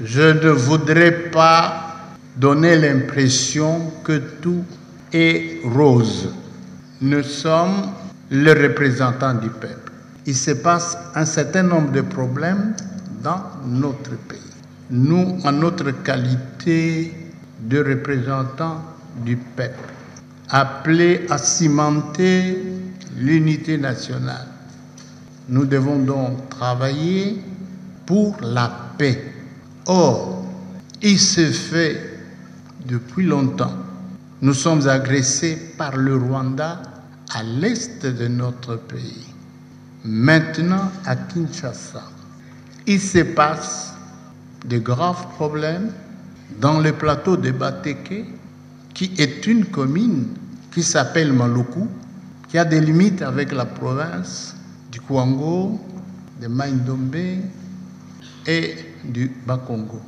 Je ne voudrais pas donner l'impression que tout est rose. Nous sommes les représentants du peuple. Il se passe un certain nombre de problèmes dans notre pays. Nous, en notre qualité de représentants du peuple, appelés à cimenter l'unité nationale, nous devons donc travailler pour la paix. Or, il se fait depuis longtemps. Nous sommes agressés par le Rwanda à l'est de notre pays. Maintenant, à Kinshasa, il se passe de graves problèmes dans le plateau de Bateke, qui est une commune qui s'appelle Maluku, qui a des limites avec la province du Kwango, de Mai-Ndombe et du Bakongo.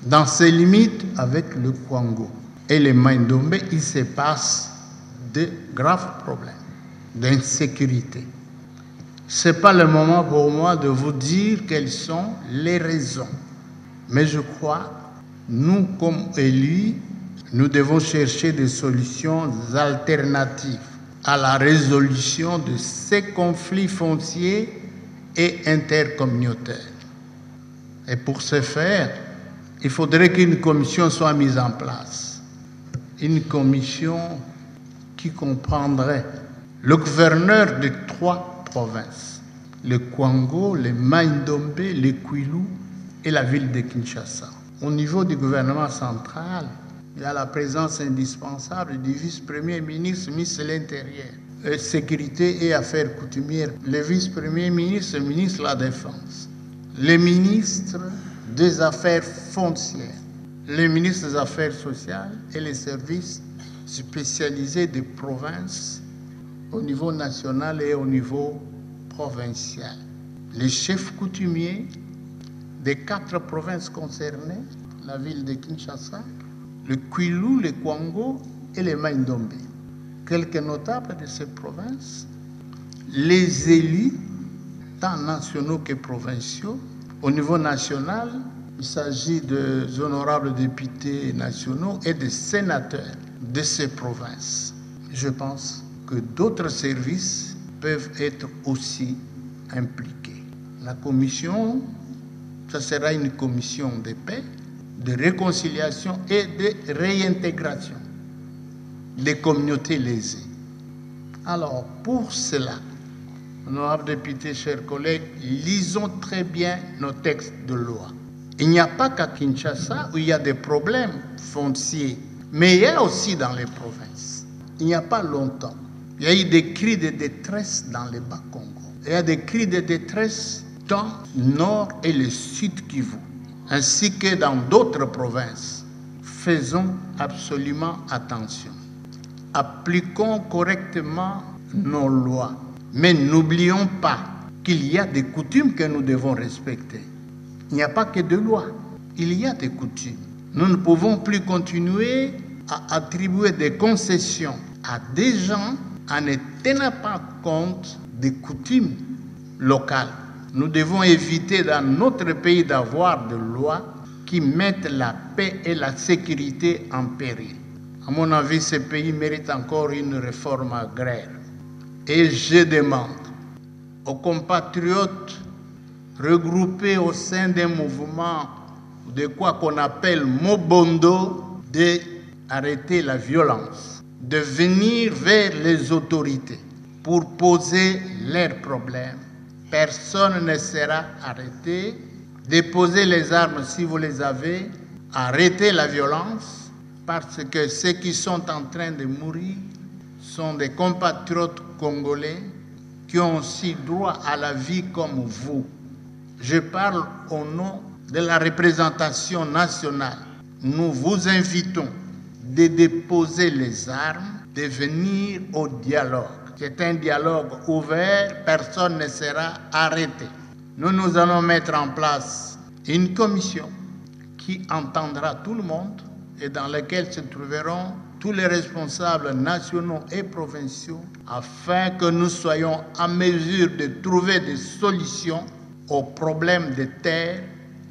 Dans ces limites avec le Kwango et le Mai-Ndombe, il se passe de graves problèmes d'insécurité. Ce n'est pas le moment pour moi de vous dire quelles sont les raisons. Mais je crois, nous, comme élus, nous devons chercher des solutions alternatives à la résolution de ces conflits fonciers et intercommunautaires. Et pour ce faire, il faudrait qu'une commission soit mise en place. Une commission qui comprendrait le gouverneur de 3 provinces, le Kwango, le Mai-Ndombe, le Kwilu et la ville de Kinshasa. Au niveau du gouvernement central, il y a la présence indispensable du vice-premier ministre, ministre de l'Intérieur, Sécurité et Affaires coutumières, le vice-premier ministre, ministre de la Défense, le ministre des Affaires foncières, le ministre des Affaires sociales et les services spécialisés des provinces au niveau national et au niveau provincial. Les chefs coutumiers des 4 provinces concernées, la ville de Kinshasa, le Kwilu, le Kwango et le Mai-Ndombe. Quelques notables de ces provinces, les élus, tant nationaux que provinciaux. Au niveau national, il s'agit des honorables députés nationaux et des sénateurs de ces provinces. Je pense que d'autres services peuvent être aussi impliqués. La commission, ce sera une commission de paix, de réconciliation et de réintégration des communautés lésées. Alors, pour cela, honorables députés, chers collègues, lisons très bien nos textes de loi. Il n'y a pas qu'à Kinshasa où il y a des problèmes fonciers, mais il y a aussi dans les provinces. Il n'y a pas longtemps, il y a eu des cris de détresse dans le Bas-Congo. Il y a des cris de détresse dans le nord et le sud Kivu, ainsi que dans d'autres provinces. Faisons absolument attention. Appliquons correctement nos lois. Mais n'oublions pas qu'il y a des coutumes que nous devons respecter. Il n'y a pas que de lois, il y a des coutumes. Nous ne pouvons plus continuer à attribuer des concessions à des gens en ne tenant pas compte des coutumes locales. Nous devons éviter dans notre pays d'avoir des lois qui mettent la paix et la sécurité en péril. À mon avis, ce pays mérite encore une réforme agraire. Et je demande aux compatriotes regroupés au sein d'un mouvement de quoi qu'on appelle Mobondo d'arrêter la violence, de venir vers les autorités pour poser leurs problèmes. Personne ne sera arrêté. Déposez les armes si vous les avez. Arrêtez la violence parce que ceux qui sont en train de mourir sont des compatriotes congolais qui ont aussi droit à la vie comme vous. Je parle au nom de la représentation nationale. Nous vous invitons de déposer les armes, de venir au dialogue. C'est un dialogue ouvert, personne ne sera arrêté. Nous allons mettre en place une commission qui entendra tout le monde et dans laquelle se trouveront tous les responsables nationaux et provinciaux afin que nous soyons en mesure de trouver des solutions aux problèmes de terre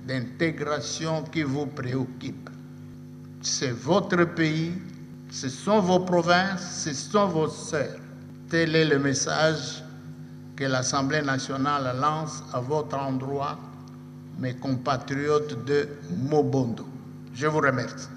d'intégration qui vous préoccupe. C'est votre pays, ce sont vos provinces, ce sont vos sœurs. Tel est le message que l'Assemblée nationale lance à votre endroit, mes compatriotes de Mobondo. Je vous remercie.